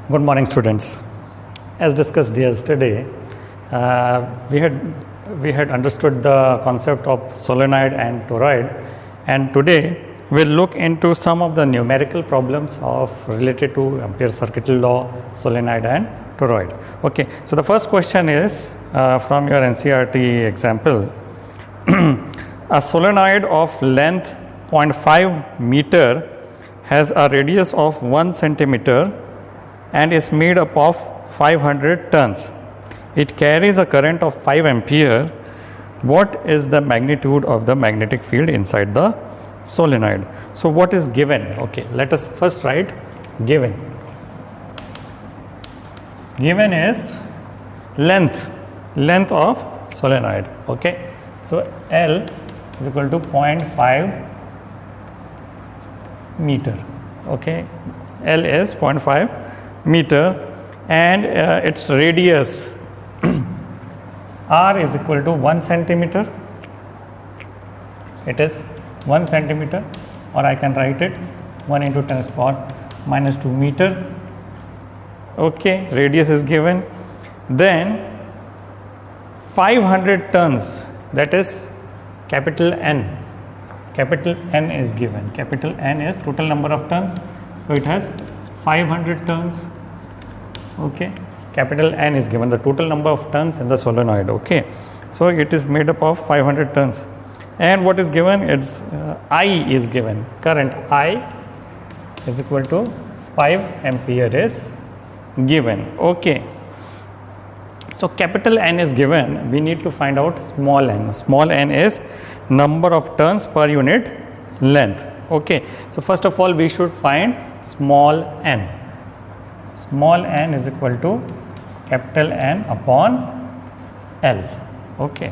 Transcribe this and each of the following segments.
Good morning, students. As discussed yesterday, we had understood the concept of solenoid and toroid, and today we'll look into some of the numerical problems related to Ampere circuit law, solenoid and toroid. Okay, so the first question is from your NCERT example. A solenoid of length 0.5 meter has a radius of 1 centimeter and is made up of 500 turns. It carries a current of 5 ampere. What is the magnitude of the magnetic field inside the solenoid? So what is given? Okay, let us first write given. Given is length of solenoid. Okay, so L is equal to 0.5 meter. Okay, L is 0.5 meter and its radius R is equal to 1 centimeter. It is 1 centimeter, or I can write it 1 into 10 to the power minus 2 meter. Okay, radius is given. Then 500 turns, that is capital N. Capital N is given. Capital N is total number of turns. So it has 500 turns. Okay, capital N is given, the total number of turns in the solenoid. Okay, so it is made up of 500 turns. And what is given? It's I is given. Current I is equal to 5 ampere is given. Okay, so capital N is given. We need to find out small n. Small n is number of turns per unit length. Okay, so first of all we should find small n. Small n is equal to capital N upon L. Okay,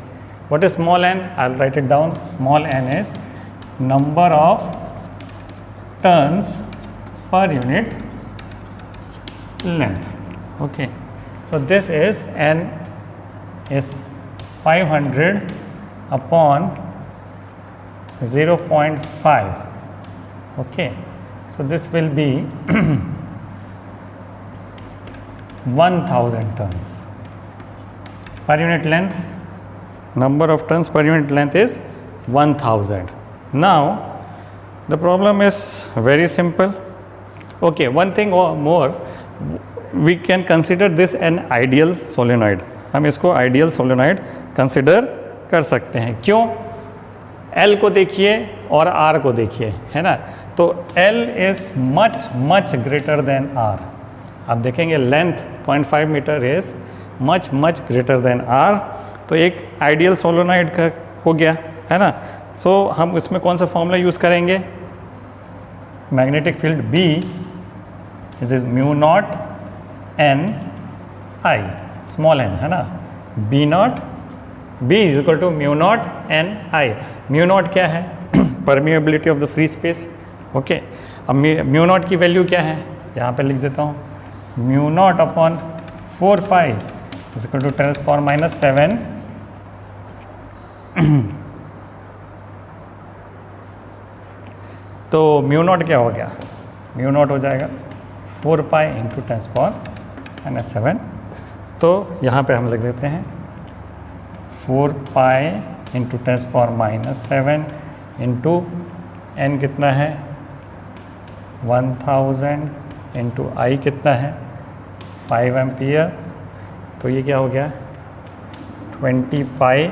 what is small n? I'll write it down. Small n is number of turns per unit length. Okay, so this is n is 500 upon 0.5. Okay, so this will be 1000 turns per unit length. Number of turns per unit length is 1000. Now the problem is very simple. Okay, one thing more, we can consider this an ideal solenoid. हम इसको ideal solenoid consider कर सकते हैं. क्यों? L को देखिए और R को देखिए, है ना. तो L is much greater than R. आप देखेंगे length 0.5 metre is much greater than R. तो एक आइडियल सोलोनाइड का हो गया, है ना. सो हम इसमें कौन सा फॉर्मूला यूज़ करेंगे? Magnetic field B is mu naught n I, small n, है ना. B is equal to mu naught n I. Mu naught क्या है? Permeability of the free space. Okay, अब म्यू नॉट की वैल्यू क्या है? यहाँ पे लिख देता हूँ. Mu naught upon 4 pi is equal to 10 to the power minus 7 तो म्यू नॉट क्या हो गया? म्यू नॉट हो जाएगा 4 pi into 10 to the power minus 7. तो यहाँ पे हम लिख देते हैं 4 pi into 10 to the power minus 7 into n कितना है? 1000 इंटू आई कितना है? 5 एम्पियर. तो ये क्या हो गया? 20 पाई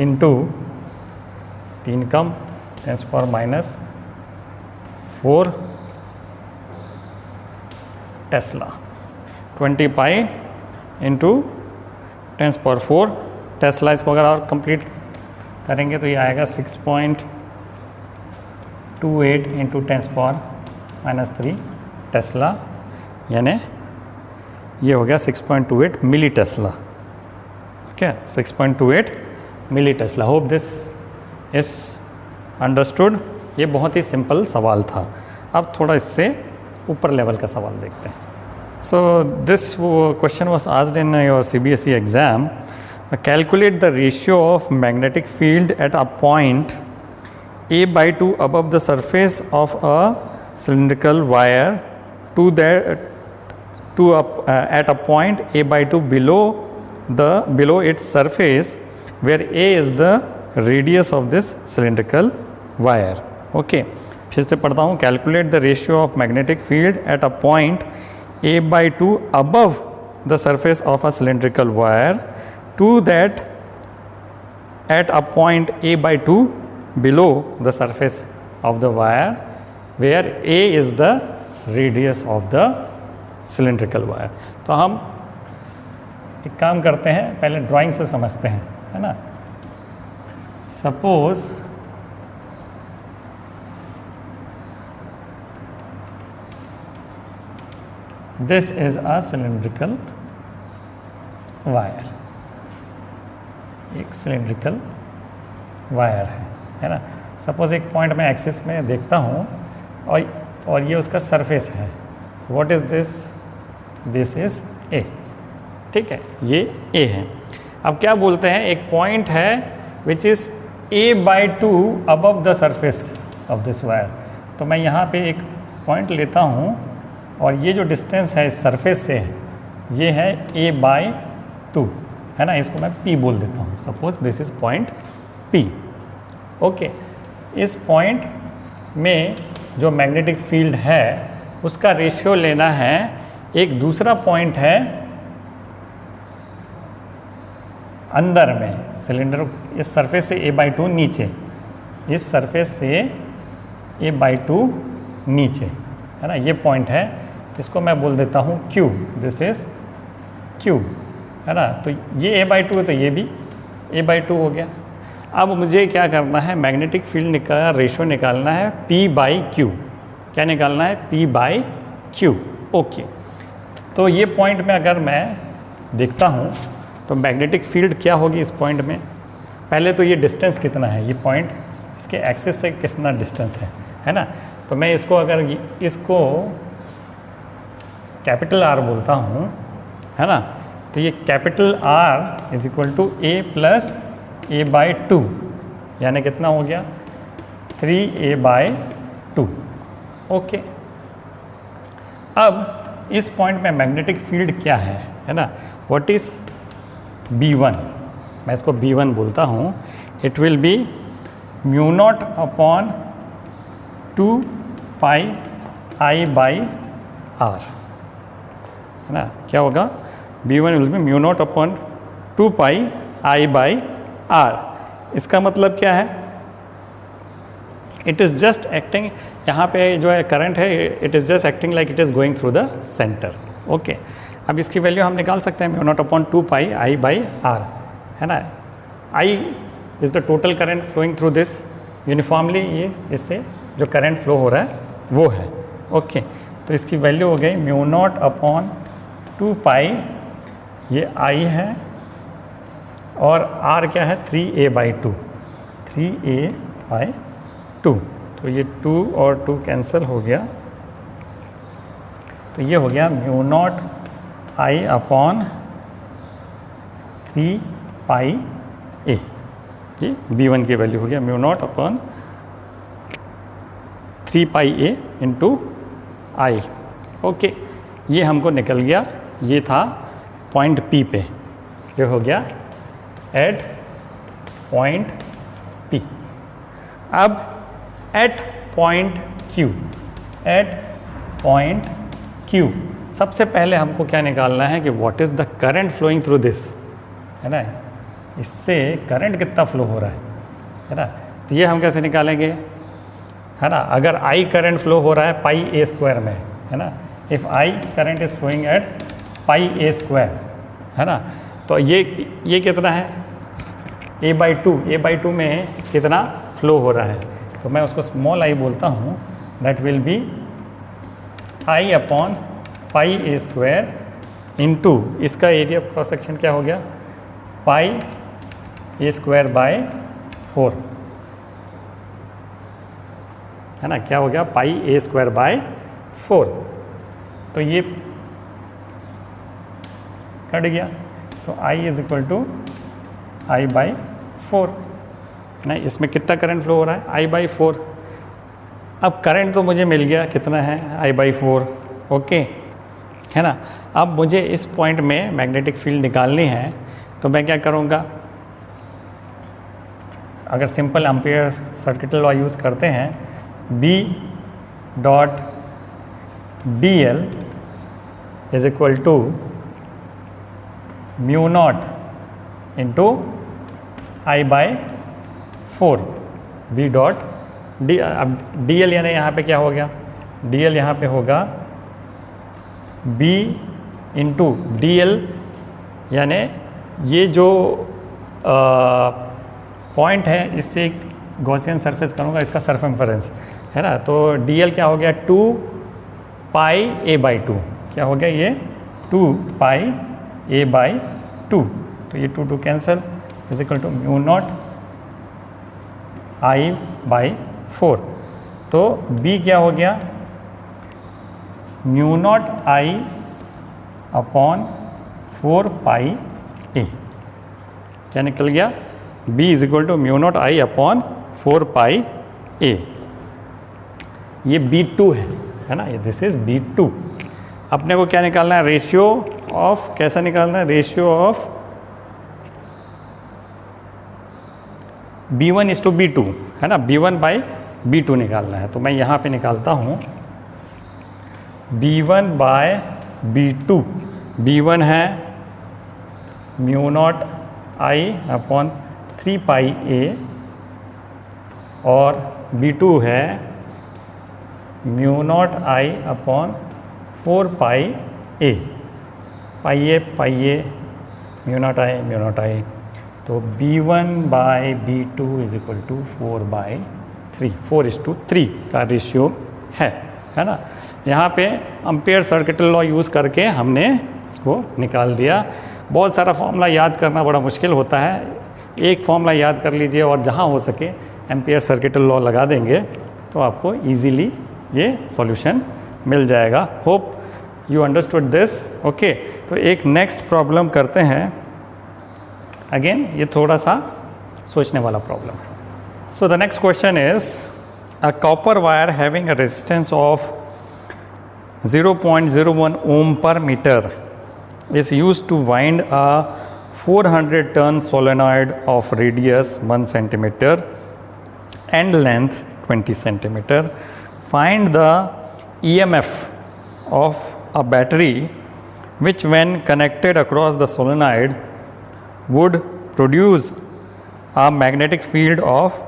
इंटू 3 कम 10 to the power minus 4 tesla. 20 pi into 10 to the power 4 tesla. इसको अगर और कंप्लीट करेंगे तो ये आएगा 6.28 into 10 to the power minus 3 tesla, यानी ये हो गया 6.28 milli tesla. Okay, 6.28 milli tesla. Hope this is understood. ये बहुत ही सिंपल सवाल था. अब थोड़ा इससे ऊपर लेवल का सवाल देखते हैं. So this question was asked in your CBSE exam. Calculate the ratio of magnetic field at a point A/2 above the surface of a cylindrical wire to that to at a point a by 2 below its surface, where a is the radius of this cylindrical wire. Okay, फिर से पढ़ता हूँ. Calculate the ratio of magnetic field at a point a by 2 above the surface of a cylindrical wire to that at a point a by 2 below the surface of the wire, where a is the radius of the cylindrical wire. तो हम एक काम करते हैं, पहले drawing से समझते हैं, है ना. Suppose this is a cylindrical wire, एक सिलिंड्रिकल वायर है ना. सपोज एक पॉइंट में एक्सिस में देखता हूँ और ये उसका सरफेस है. What is this? This is a. ठीक है, ये ए है. अब क्या बोलते हैं, एक पॉइंट है which is a by 2 above the surface of this wire. तो मैं यहाँ पे एक पॉइंट लेता हूँ और ये जो डिस्टेंस है इस सरफेस से ये है a by 2, है ना. इसको मैं P बोल देता हूँ. Suppose this is point P. Okay, इस पॉइंट में जो मैग्नेटिक फील्ड है उसका रेशियो लेना है. एक दूसरा पॉइंट है अंदर में सिलेंडर, इस सरफेस से a by 2 नीचे, इस सरफेस से a by 2 नीचे, है ना. ये पॉइंट है, इसको मैं बोल देता हूँ Q. दिस इज Q, है ना. तो ये a by 2 है तो ये भी a by 2 हो गया. अब मुझे क्या करना है, मैग्नेटिक फील्ड का रेशियो निकालना है P by Q. क्या निकालना है? P by Q. ओके, तो ये पॉइंट में अगर मैं देखता हूँ तो मैग्नेटिक फील्ड क्या होगी इस पॉइंट में. पहले तो ये डिस्टेंस कितना है, ये पॉइंट इसके एक्सिस से कितना डिस्टेंस है ना. तो मैं इसको अगर इसको कैपिटल R बोलता हूँ, है ना. तो ये capital R is equal to a plus a by 2, यानी कितना हो गया 3a बाई 2. ओके, अब इस पॉइंट में मैग्नेटिक फील्ड क्या है ना. What is B1? मैं इसको B1 बोलता हूँ. It will be mu naught upon 2 pi I by R, है ना. क्या होगा? B1 will be mu naught upon 2 pi I by R. इसका मतलब क्या है? इट इज़ जस्ट एक्टिंग, यहाँ पे जो है करंट है, it is just acting like it is going through the centre. Okay, अब इसकी वैल्यू हम निकाल सकते हैं mu naught upon 2 pi I by R, है ना. I is the total current flowing through this uniformly, ये इससे जो करंट फ्लो हो रहा है वो है. ओके, तो इसकी वैल्यू हो गई म्यू नॉट अपॉन 2 पाई, ये I है, और R क्या है 3a बाई 2, 3a बाई 2. तो ये 2 और 2 कैंसिल हो गया, तो ये हो गया mu naught I upon 3 pi a. ये B1 की वैल्यू हो गया mu naught upon 3 pi a into I. Okay, ये हमको निकल गया. ये था पॉइंट P पे, ये हो गया एट पॉइंट P. अब at point Q, at point Q सबसे पहले हमको क्या निकालना है कि what is the current flowing through this, है ना. इससे करंट कितना फ्लो हो रहा है ना. तो ये हम कैसे निकालेंगे, है ना. अगर I करंट फ्लो हो रहा है पाई a स्क्वायर में, है ना. If I current is flowing at pi a square, है ना. तो ये कितना है a बाई 2, a बाई 2 में कितना फ्लो हो रहा है. तो मैं उसको स्मॉल I बोलता हूँ. That will be I upon pi a square into इसका एरिया क्रॉस सेक्शन क्या हो गया पाई a स्क्वायर बाय 4, है ना. क्या हो गया पाई a स्क्वायर बाय 4. तो ये कट गया, तो I is equal to I by 4, है ना. इसमें कितना करंट फ्लो हो रहा है I बाई 4. अब करंट तो मुझे मिल गया, कितना है I बाई 4. ओके, है ना। अब मुझे इस पॉइंट में मैग्नेटिक फील्ड निकालनी है, तो मैं क्या करूँगा, अगर simple ampere circuit law use करते हैं, B dot D L is equal to mu naught into I by 4 B dot D. अब डी एल यानी यहाँ पे क्या हो गया, डी एल यहाँ पे होगा B इंटू डी एल, यानी ये जो पॉइंट है इससे एक गॉसियन सरफेस करूँगा, इसका सरकमफेरेंस है ना। तो डी एल क्या हो गया 2 पाई a बाई 2, क्या हो गया ये 2 पाई a बाई 2, तो ये 2 cancel is equal to mu naught I by 4। तो b क्या हो गया mu naught I upon 4 pi a, क्या निकल गया b is equal to mu naught I upon 4 pi a। ये B2 है ना, ये दिस इज B2। अपने को क्या निकालना है, रेशियो ऑफ, कैसा निकालना है, ratio of B1 is to B2 है ना, B1 बाई B2 निकालना है। तो मैं यहाँ पे निकालता हूँ B1 बाय B2। B1 है mu naught I upon 3 pi a और B2 है mu naught I upon 4 pi a, pi A mu naught I, तो B1 by B2 is equal to 4 by 3, 4:3 का रेशियो है ना। यहाँ पे एम्पियर सर्किट लॉ यूज़ करके हमने इसको निकाल दिया। बहुत सारा फॉर्मूला याद करना बड़ा मुश्किल होता है, एक फॉर्मूला याद कर लीजिए और जहाँ हो सके एम्पियर सर्किट लॉ लगा देंगे तो आपको इजीली ये सॉल्यूशन मिल जाएगा। Hope you understood this. Okay, तो एक नेक्स्ट प्रॉब्लम करते हैं। अगेन ये थोड़ा सा सोचने वाला प्रॉब्लम है। So the next question is a copper wire having a resistance of 0.01 ohm per meter is used to wind a 400 ton solenoid of radius 1 centimeter and length 20 centimeter. Find the EMF of a battery which when connected across the solenoid would produce a magnetic field of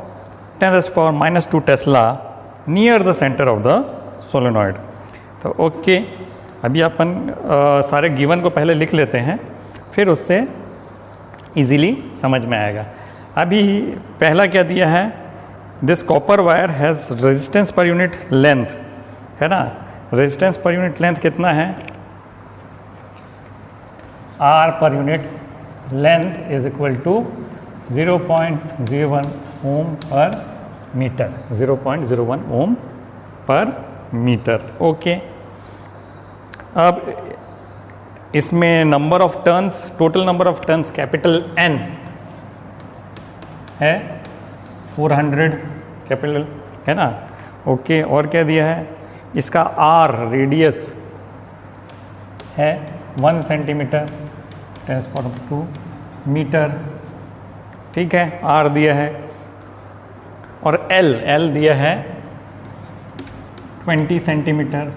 10⁻⁻² Tesla near the center of the solenoid. तो okay, अभी अपन सारे given को पहले लिख लेते हैं, फिर उससे इजीली समझ में आएगा। अभी पहला क्या दिया है, this copper wire has resistance पर यूनिट लेंथ, है ना। रेजिस्टेंस पर यूनिट लेंथ कितना है, R per unit length is equal to 0.01 ohm per metre, 0.01 ohm per metre. Okay, अब इसमें number of turns, total number of turns capital N है 400, capital है ना। ओके, और क्या दिया है, इसका R रेडियस है 1 सेंटीमीटर 10⁻², मीटर, ठीक है, R दिया है, और L दिया है 20 सेंटीमीटर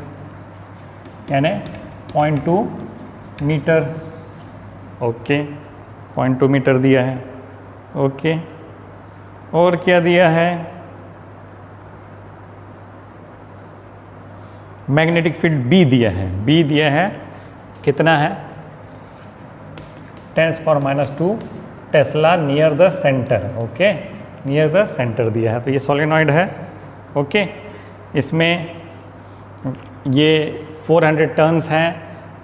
यानी 0.2 मीटर। ओके, 0.2 मीटर दिया है। ओके, और क्या दिया है, मैग्नेटिक फील्ड B दिया है। B दिया है कितना है, 10⁻² Tesla near the centre. Okay, near the centre दिया है। तो ये सोलेनॉइड है। ओके, इसमें ये 400 टर्न्स हैं,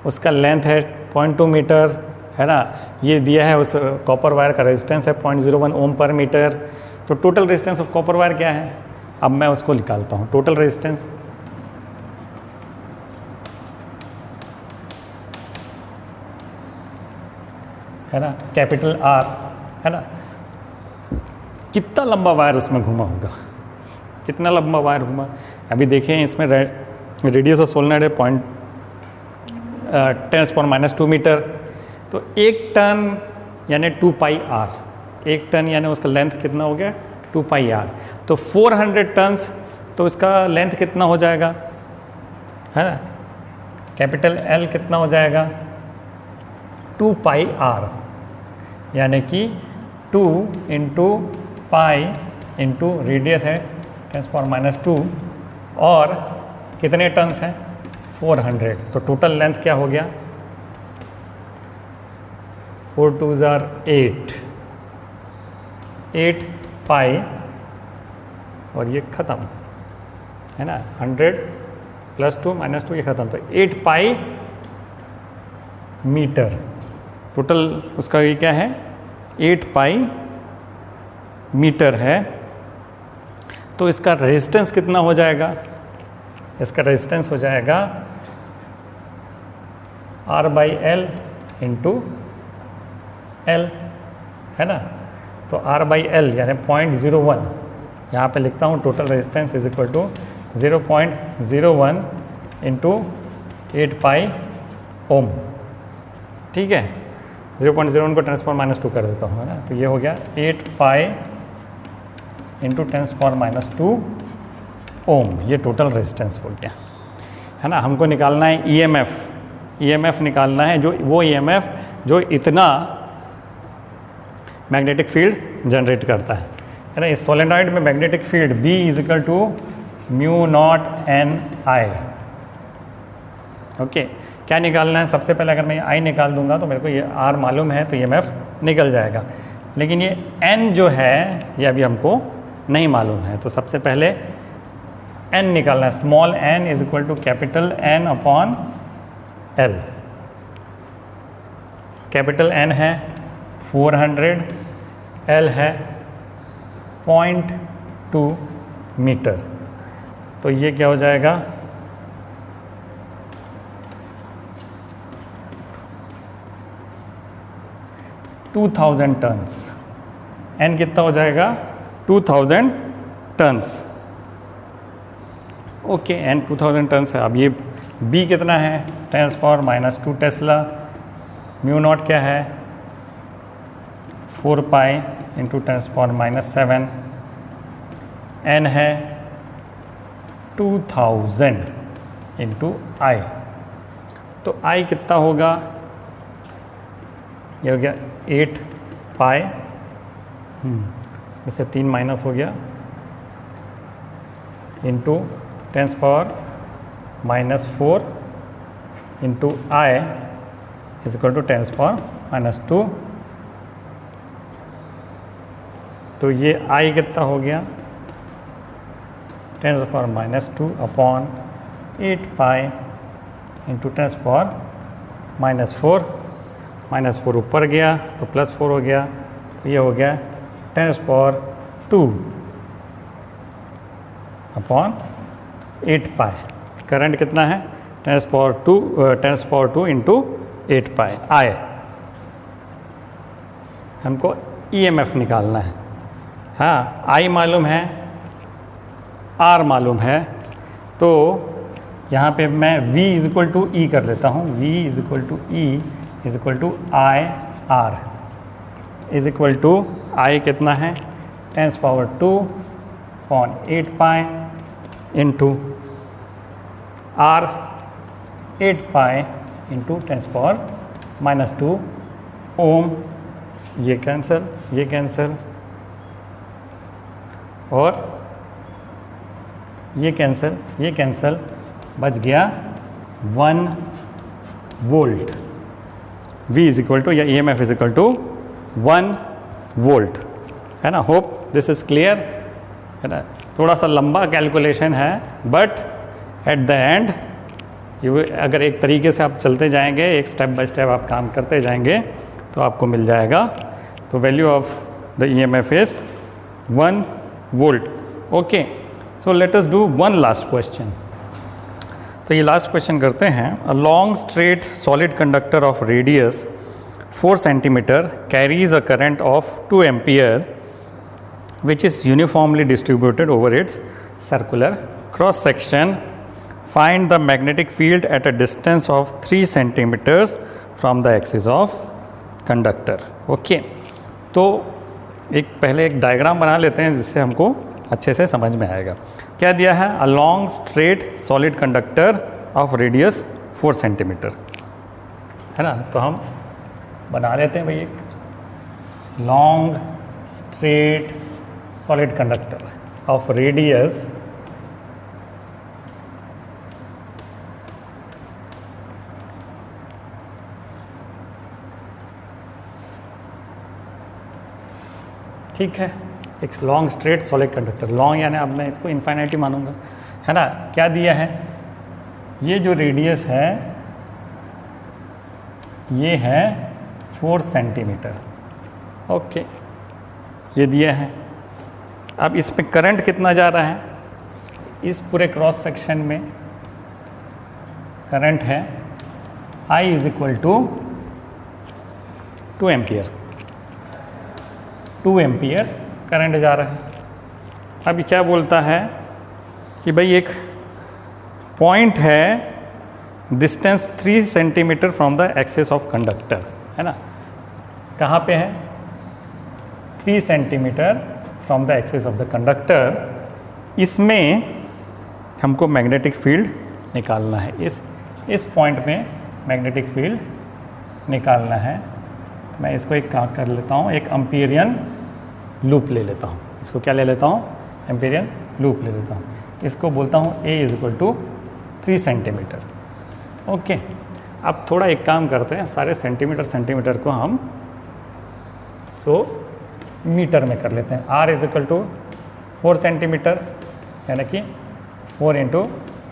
उसका लेंथ है 0.2 मीटर, है ना। ये दिया है, उस कॉपर वायर का रेजिस्टेंस है 0.01 ओम पर मीटर। तो total resistance of copper wire क्या है, अब मैं उसको निकालता हूँ। टोटल रेजिस्टेंस है ना, कैपिटल R है ना। कितना लंबा वायर उसमें घुमा होगा, कितना लंबा वायर घुमा, अभी देखें इसमें रेडियस ऑफ सोलेनॉइड है 10⁻² मीटर। तो 1 टन यानी 2 पाई आर, 1 टन यानी उसका लेंथ कितना हो गया 2 पाई आर। तो 400 टन्स, तो इसका लेंथ कितना हो जाएगा, है ना, कैपिटल एल कितना हो जाएगा 2 पाई आर, यानी कि 2 इंटू पाई इंटू रेडियस है 10⁻², और कितने टन्स हैं 400। तो टोटल लेंथ क्या हो गया 4 2s are 8 पाई, और ये ख़त्म है ना, 100 + 2 - 2 ये ख़त्म। तो 8 पाई मीटर टोटल उसका ये क्या है 8 पाई मीटर है। तो इसका रेजिस्टेंस कितना हो जाएगा, इसका रेजिस्टेंस हो जाएगा R/L इंटू L, है ना। तो R/L यानी 0.01, यहाँ पे लिखता हूँ total resistance is equal to 0.01 into 8 pi ohm, ठीक है। 0.01 को 10⁻² कर देता हूँ, है ना। तो ये हो गया 8 पाई इंटू 10⁻² ओम, ये टोटल रेजिस्टेंस हो गया, है ना। हमको निकालना है ईएमएफ निकालना है, जो वो ईएमएफ जो इतना मैग्नेटिक फील्ड जनरेट करता है ना। इस सोलेनॉइड में magnetic field B = μ0NI। Okay, क्या निकालना है, सबसे पहले अगर मैं I निकाल दूंगा तो मेरे को ये R मालूम है, तो EMF निकल जाएगा। लेकिन ये N जो है ये अभी हमको नहीं मालूम है, तो सबसे पहले N निकालना है। Small n = capital N upon L। Capital N है 400, L है 0.2 मीटर। तो ये क्या हो जाएगा 2000 टन्स। N कितना हो जाएगा 2000 टन्स। ओके, N 2000 टन्स है। अब ये B कितना है 10⁻² टेस्ला। μ0 क्या है 4 पाई इंटू 10⁻⁷। N है 2000 इंटू I। तो I कितना होगा, ये हो गया 8 पाई, इसमें से 3 माइनस हो गया, into 10⁻⁻4 into I is equal to 10⁻⁻²। तो ये I कितना हो गया 10⁻⁻² अपॉन 8 पाई इंटू 10⁻⁻4। -4 ऊपर गया तो +4 हो गया, तो ये हो गया 10⁻² अपॉन 8 पाई। करंट कितना है 10⁻² इंटू 8 पाई। I हमको EMF निकालना है। हाँ, I मालूम है, R मालूम है, तो यहाँ पे मैं V = E कर लेता हूँ। V = E = IR is equal to I कितना है 10⁻² upon 8 pi into R 8 pi into 10⁻⁻² ohm. ये कैंसिल और ये कैंसिल, बच गया 1 वोल्ट। V = या EMF = 1 वोल्ट, है ना। होप दिस इज क्लियर, है ना। थोड़ा सा लंबा कैलकुलेशन है, बट एट द एंड अगर एक तरीके से आप चलते जाएंगे, एक स्टेप बाय स्टेप आप काम करते जाएंगे, तो आपको मिल जाएगा। तो value of the EMF is 1 volt. Okay, so let us do one last question. तो ये लास्ट क्वेश्चन करते हैं। A long straight solid conductor of radius 4 centimeter carries a current of 2 ampere which is uniformly distributed over its circular cross section find the magnetic field at a distance of 3 centimetres from the axis of conductor. Okay, तो पहले एक diagram बना लेते हैं जिससे हमको अच्छे से समझ में आएगा। क्या दिया है? A long straight solid conductor of radius 4 centimetre, है ना। तो हम बना लेते हैं भाई एक long straight solid conductor of radius ठीक है, एक long straight solid conductor. Long यानी अब मैं इसको इन्फाइनाइटी मानूंगा, है ना। क्या दिया है? ये जो रेडियस है ये है 4 सेंटीमीटर। ओके, ये दिया है। अब इस पे करंट कितना जा रहा है? इस पूरे क्रॉस सेक्शन में करंट है I is equal to 2 ampere. 2 ampere current जा रहा है। अभी क्या बोलता है कि भाई एक पॉइंट है distance 3 centimetre from the axis of conductor, है ना। कहाँ पे है? 3 centimetre from the axis of the conductor. इसमें हमको मैग्नेटिक फील्ड निकालना है। इस पॉइंट में मैग्नेटिक फील्ड निकालना है। तो मैं इसको एक काम कर लेता हूँ, एक एम्पीरियन लूप ले लेता हूँ। इसको क्या ले लेता हूँ? एम्पीरियन लूप ले लेता हूँ। इसको बोलता हूँ A is equal to 3 centimetre. Okay, अब थोड़ा एक काम करते हैं, सारे सेंटीमीटर को हम तो मीटर में कर लेते हैं। R is equal to 4 centimetre, यानी कि 4 into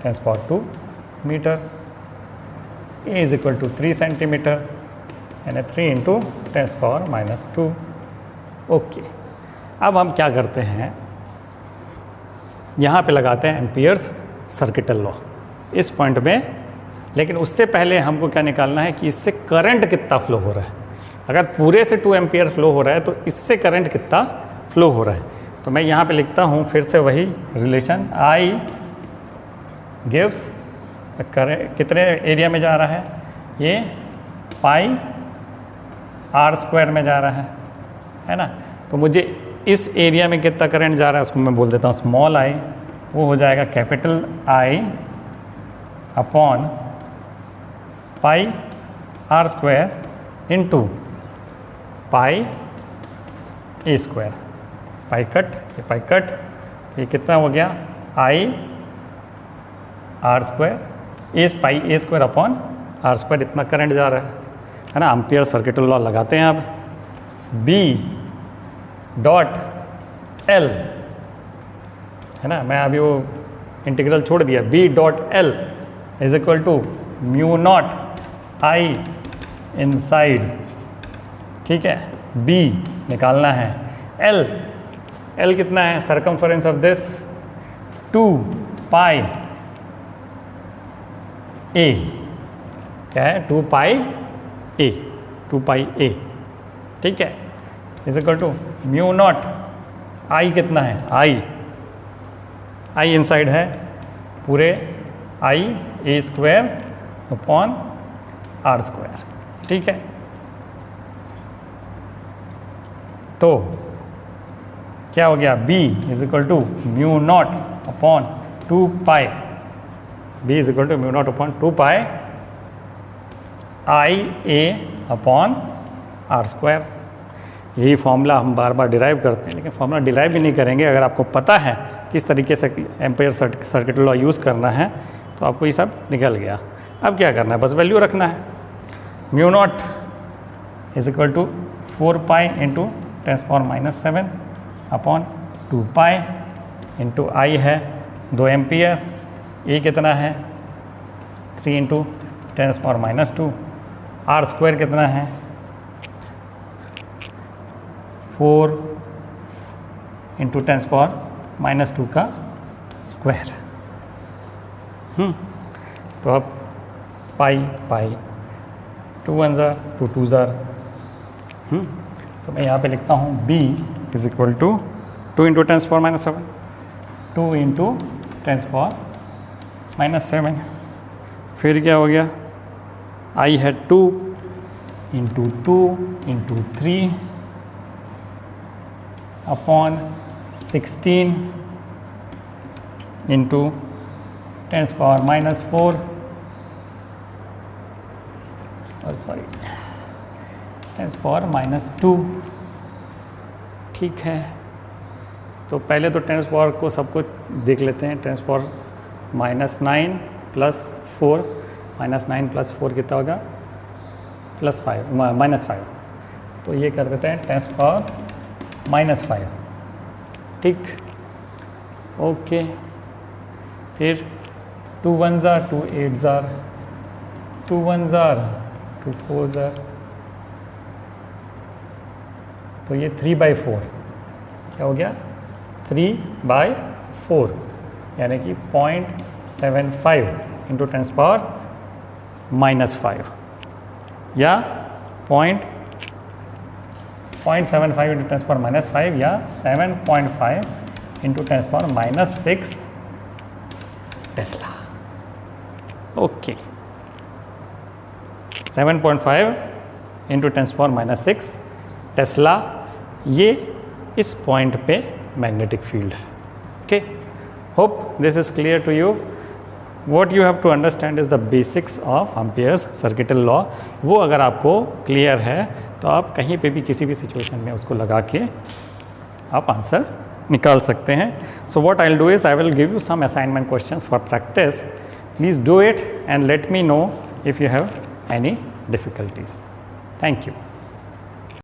10⁻² metre. A is equal to 3 centimetre, यानी 3 इंटू 10⁻²। ओके, अब हम क्या करते हैं, यहाँ पे लगाते हैं एम्पियर्स सर्किटल लॉ इस पॉइंट में। लेकिन उससे पहले हमको क्या निकालना है कि इससे करंट कितना फ्लो हो रहा है। अगर पूरे से 2 एम्पियर फ्लो हो रहा है तो इससे करंट कितना फ्लो हो रहा है। तो मैं यहाँ पे लिखता हूँ फिर से वही रिलेशन, I गिव्स कितने एरिया में जा रहा है? ये पाई r² में जा रहा है ना। तो मुझे इस एरिया में कितना करंट जा रहा है उसको मैं बोल देता हूँ स्मॉल I। वो हो जाएगा capital I upon pi r² into pi a²। Pi cut, ये कितना हो गया? I r², pi a² upon r²। इतना करंट जा रहा है ना। एम्पियर सर्किटल लॉ लगाते हैं अब। B डॉट L, है ना। मैं अभी वो इंटीग्रल छोड़ दिया। B dot L is equal to mu naught I inside, ठीक है। B निकालना है। L कितना है? Circumference of this 2 pi A, क्या है? 2 पाई A, ठीक है, is equal to mu naught I कितना है? I इनसाइड है पूरे I a² अपॉन r², ठीक है। तो क्या हो गया? B is equal to mu naught upon 2 pi. B is equal to mu naught upon 2 pi IA upon r²। यही फॉर्मूला हम बार बार डिराइव करते हैं, लेकिन फॉर्मूला डिराइव भी नहीं करेंगे। अगर आपको पता है किस तरीके से एम्पियर सर्किटल लॉ यूज़ करना है तो आपको ये सब निकल गया। अब क्या करना है? बस वैल्यू रखना है। Mu naught is equal to 4 pi into 10⁻⁷ upon 2 pi into I है 2 एम्पियर। A कितना है? 3 इंटू 10⁻² r² कितना है? 4 इंटू 10⁻² का स्क्वायर। तो अब पाई 2 1 ज़ार 2 2 ज़ार। तो मैं यहाँ पे लिखता हूँ B is equal to 2 into 10⁻⁷, 2 into 10⁻⁷ -7, फिर क्या हो गया, I had 2 into 2 into 3 upon 16 into 10 power -4 और सॉरी 10 power -2। ठीक है, तो पहले तो 10 पावर को सब कुछ देख लेते हैं। 10 पावर -9 + 4, -9 + 4 कितना होगा, -5। तो ये कर देते हैं 10 पावर -5। ठीक, ओके। फिर 2 1s are 2 8s are 2 1s are 2 4s are, तो ये 3/4 क्या हो गया, 3/4 यानी कि 0.75 इंटू 10 पावर -5 या 0.75 इंटू 10 पावर -5 या 7.5 into 10 power -6 tesla. Okay, 7.5 into 10 power -6 tesla, ये इस पॉइंट पे मैग्नेटिक फील्ड है। Okay, hope this is clear to you. What you have to understand is the basics of ampere's circuital law. वो अगर आपको clear है तो आप कहीं पे भी किसी भी सिचुएशन में उसको लगा के आप आंसर निकाल सकते हैं। So what I will do is I will give you some assignment questions for practice. Please do it and let me know if you have any difficulties. Thank you.